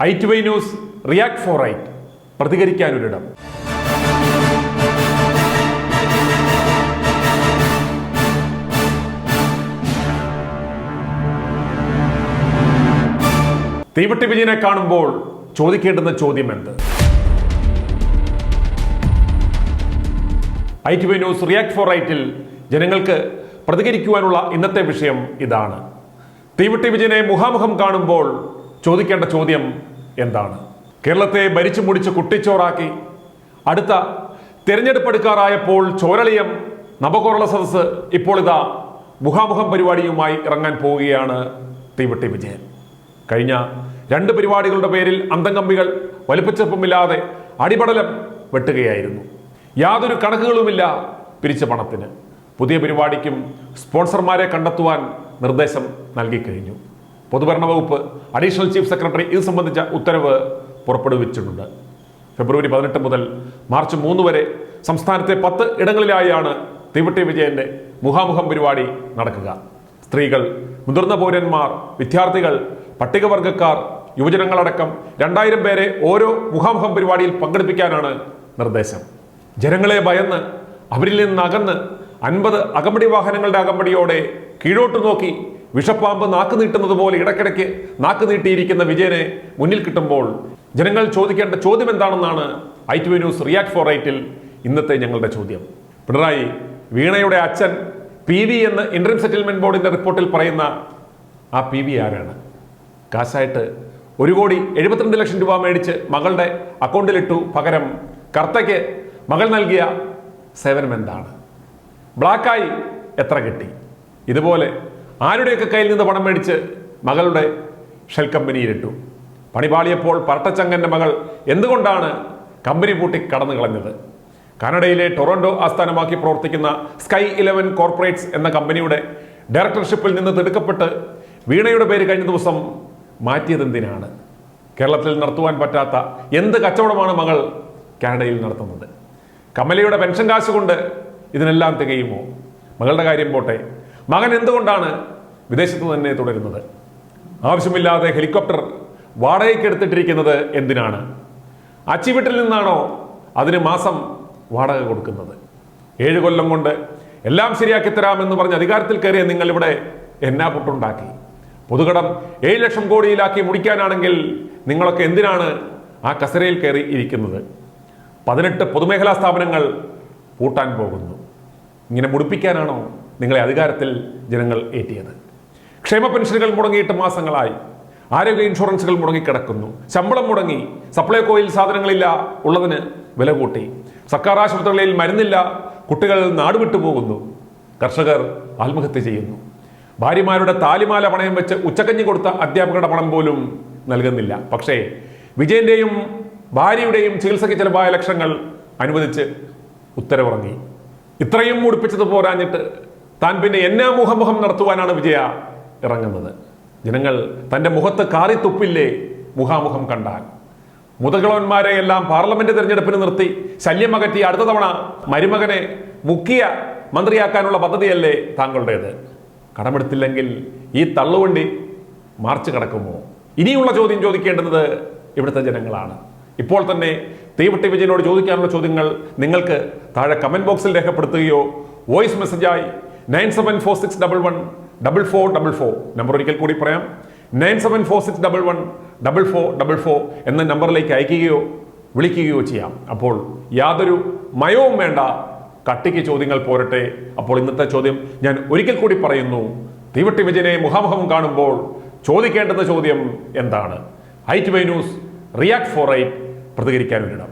i2i news react for right, പ്രതികരിക്കാനൊരിടം. തീവട്ടി വിജയനെ കാണുമ്പോൾ ചോദിക്കേണ്ടുന്ന ചോദ്യം എന്ത്? i2i ന്യൂസ് റിയാക്ട് ഫോർ റൈറ്റിൽ ജനങ്ങൾക്ക് പ്രതികരിക്കുവാനുള്ള ഇന്നത്തെ വിഷയം ഇതാണ്. തീവട്ടി വിജയനെ മുഖാമുഖം കാണുമ്പോൾ ചോദിക്കേണ്ട ചോദ്യം എന്താണ്? കേരളത്തെ ഭരിച്ചു മുടിച്ച് കുട്ടിച്ചോറാക്കി അടുത്ത തെരഞ്ഞെടുപ്പ് എടുക്കാറായപ്പോൾ ചോരളിയം നവകേരള സദസ്സ് ഇപ്പോൾ ഇതാ മുഖാമുഖം പരിപാടിയുമായി ഇറങ്ങാൻ പോവുകയാണ് തീവട്ടി വിജയൻ. കഴിഞ്ഞ 2 പരിപാടികളുടെ പേരിൽ അന്തംകമ്പികൾ വലിപ്പച്ചെറുപ്പമില്ലാതെ അടിപടലം വെട്ടുകയായിരുന്നു. യാതൊരു കണക്കുകളുമില്ല പിരിച്ച പണത്തിന്. പുതിയ പരിപാടിക്കും സ്പോൺസർമാരെ കണ്ടെത്തുവാൻ നിർദ്ദേശം നൽകിക്കഴിഞ്ഞു. പൊതുഭരണ വകുപ്പ് അഡീഷണൽ ചീഫ് സെക്രട്ടറി ഇത് സംബന്ധിച്ച ഉത്തരവ് പുറപ്പെടുവിച്ചിട്ടുണ്ട്. ഫെബ്രുവരി 18 മുതൽ മാർച്ച് 3 വരെ സംസ്ഥാനത്തെ 10 ഇടങ്ങളിലായാണ് തീവട്ടി വിജയന്റെ മുഖാമുഖം പരിപാടി നടക്കുക. സ്ത്രീകൾ, മുതിർന്ന പൗരന്മാർ, വിദ്യാർത്ഥികൾ, പട്ടികവർഗക്കാർ, യുവജനങ്ങളടക്കം 2000 പേരെ ഓരോ മുഖാമുഖം പരിപാടിയിൽ പങ്കെടുപ്പിക്കാനാണ് നിർദ്ദേശം. ജനങ്ങളെ ഭയന്ന് അവരിൽ നിന്ന് അകന്ന് 50 അകമ്പടി വാഹനങ്ങളുടെ അകമ്പടിയോടെ കീഴോട്ട് നോക്കി വിഷപ്പാമ്പ് നാക്ക് നീട്ടുന്നത് പോലെ ഇടയ്ക്കിടയ്ക്ക് നാക്ക് നീട്ടിയിരിക്കുന്ന വിജയനെ മുന്നിൽ കിട്ടുമ്പോൾ ജനങ്ങൾ ചോദിക്കേണ്ട ചോദ്യം എന്താണെന്നാണ് i2i ന്യൂസ് റിയാക്ട് ഫോർ റൈറ്റിൽ ഇന്നത്തെ ഞങ്ങളുടെ ചോദ്യം. പിണറായി വീണയുടെ അച്ഛൻ PV എന്ന് ഇന്ററിം സെറ്റിൽമെന്റ് ബോർഡിന്റെ റിപ്പോർട്ടിൽ പറയുന്ന ആ PV ആരാണ്? കാശായിട്ട് 1,72,00,000 രൂപ മേടിച്ച് മകളുടെ അക്കൗണ്ടിലിട്ടു. പകരം കർത്തയ്ക്ക് മകൾ നൽകിയ സേവനം എന്താണ്? ബ്ലാക്കായി എത്ര കിട്ടി? ഇതുപോലെ ആരുടെയൊക്കെ കയ്യിൽ നിന്ന് പണം മേടിച്ച് മകളുടെ ഷെൽ കമ്പനിയിലിട്ടു. പണിപാളിയപ്പോൾ പറട്ടച്ചങ്കന്റെ മകൾ എന്തുകൊണ്ടാണ് കമ്പനി പൂട്ടി കടന്നു കളഞ്ഞത്? കാനഡയിലെ ടൊറന്റോ ആസ്ഥാനമാക്കി പ്രവർത്തിക്കുന്ന സ്കൈ 11 കോർപ്പറേറ്റ്സ് എന്ന കമ്പനിയുടെ ഡയറക്ടർഷിപ്പിൽ നിന്ന് തിടുക്കപ്പെട്ട് വീണയുടെ പേര് കഴിഞ്ഞ ദിവസം മാറ്റിയതെന്തിനാണ്? കേരളത്തിൽ നടത്തുവാൻ പറ്റാത്ത എന്ത് കച്ചവടമാണ് മകൾ കാനഡയിൽ നടത്തുന്നത്? കമലയുടെ പെൻഷൻ കാശ് കൊണ്ട് ഇതിനെല്ലാം തികയുമോ? മകളുടെ കാര്യം പോട്ടെ, മകൻ എന്തുകൊണ്ടാണ് വിദേശത്ത് തന്നെ തുടരുന്നത്? ആവശ്യമില്ലാതെ ഹെലികോപ്റ്റർ വാടകയ്ക്ക് എടുത്തിട്ടിരിക്കുന്നത് എന്തിനാണ്? അച്ചിവീട്ടിൽ നിന്നാണോ അതിന് മാസം വാടക കൊടുക്കുന്നത്? 7 കൊല്ലം കൊണ്ട് എല്ലാം ശരിയാക്കി തരാമെന്ന് പറഞ്ഞ് അധികാരത്തിൽ കയറിയ നിങ്ങൾ ഇവിടെ എന്നാ പുട്ടുണ്ടാക്കി? പൊതുകടം 7 ലക്ഷം കോടിയിലാക്കി മുടിക്കാനാണെങ്കിൽ നിങ്ങളൊക്കെ എന്തിനാണ് ആ കസരയിൽ കയറി ഇരിക്കുന്നത്? 18 പൊതുമേഖലാ സ്ഥാപനങ്ങൾ പൂട്ടാൻ പോകുന്നു. ഇങ്ങനെ മുടിപ്പിക്കാനാണോ നിങ്ങളെ അധികാരത്തിൽ ജനങ്ങൾ ഏറ്റിയത്? ക്ഷേമ പെൻഷനുകൾ മുടങ്ങിയിട്ട് മാസങ്ങളായി. ആരോഗ്യ ഇൻഷുറൻസുകൾ മുടങ്ങിക്കിടക്കുന്നു. ശമ്പളം മുടങ്ങി. സപ്ലൈകോയിൽ സാധനങ്ങളില്ല, ഉള്ളതിന് വില കൂട്ടി. സർക്കാർ ആശുപത്രികളിൽ മരുന്നില്ല, കുട്ടികൾ നാടുവിട്ടു പോകുന്നു. കർഷകർ ആത്മഹത്യ ചെയ്യുന്നു. ഭാര്യമാരുടെ താലിമാല പണയം വെച്ച് ഉച്ചക്കഞ്ഞി കൊടുത്ത അധ്യാപകരുടെ പണം പോലും നൽകുന്നില്ല. പക്ഷേ വിജയന്റെയും ഭാര്യയുടെയും ചികിത്സയ്ക്ക് ചിലവായ ലക്ഷങ്ങൾ അനുവദിച്ച് ഉത്തരവിറങ്ങി. ഇത്രയും മുടിപ്പിച്ചത് പോരാഞ്ഞിട്ട് താൻ പിന്നെ എന്നാ മുഖമുഖം നടത്തുവാനാണ് വിജയ ഇറങ്ങുന്നത്? ജനങ്ങൾ തൻ്റെ മുഖത്ത് കാറി തുപ്പില്ലേ മുഖാമുഖം കണ്ടാൽ? മുതകളവന്മാരെ എല്ലാം പാർലമെന്റ് തെരഞ്ഞെടുപ്പിന് നിർത്തി ശല്യം അകറ്റി അടുത്ത തവണ മരുമകനെ മുഖ്യ മന്ത്രിയാക്കാനുള്ള പദ്ധതിയല്ലേ താങ്കളുടേത്? കടമെടുത്തില്ലെങ്കിൽ ഈ തള്ളുവണ്ടി മാർച്ച് കടക്കുമോ? ഇനിയുള്ള ചോദ്യം ചോദിക്കേണ്ടുന്നത് ഇവിടുത്തെ ജനങ്ങളാണ്. ഇപ്പോൾ തന്നെ തീവട്ടി വിജയനോട് ചോദിക്കാനുള്ള ചോദ്യങ്ങൾ നിങ്ങൾക്ക് താഴെ കമന്റ് ബോക്സിൽ രേഖപ്പെടുത്തുകയോ വോയിസ് മെസ്സേജായി 9746114444 നമ്പർ ഒരിക്കൽ കൂടി പറയാം, 9746114444 എന്ന നമ്പറിലേക്ക് അയക്കുകയോ വിളിക്കുകയോ ചെയ്യാം. അപ്പോൾ യാതൊരു മയവും വേണ്ട, കട്ടിക്ക് ചോദ്യങ്ങൾ പോരട്ടെ. അപ്പോൾ ഇന്നത്തെ ചോദ്യം ഞാൻ ഒരിക്കൽ കൂടി പറയുന്നു. തീവട്ടി വിജയനെ മുഖാമുഖം കാണുമ്പോൾ ചോദിക്കേണ്ടുന്ന ചോദ്യം എന്താണ്? i2i news react for right, പ്രതികരിക്കാനൊരിടം.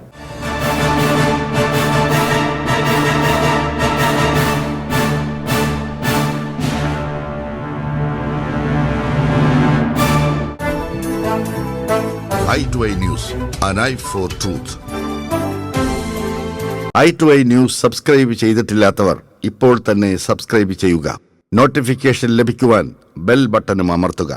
i2i News, an eye for truth. i2i News subscribe ചെയ്തിട്ടില്ലാത്തവർ ഇപ്പോൾ തന്നെ സബ്സ്ക്രൈബ് ചെയ്യുക. നോട്ടിഫിക്കേഷൻ ലഭിക്കുവാൻ ബെൽ ബട്ടണും അമർത്തുക.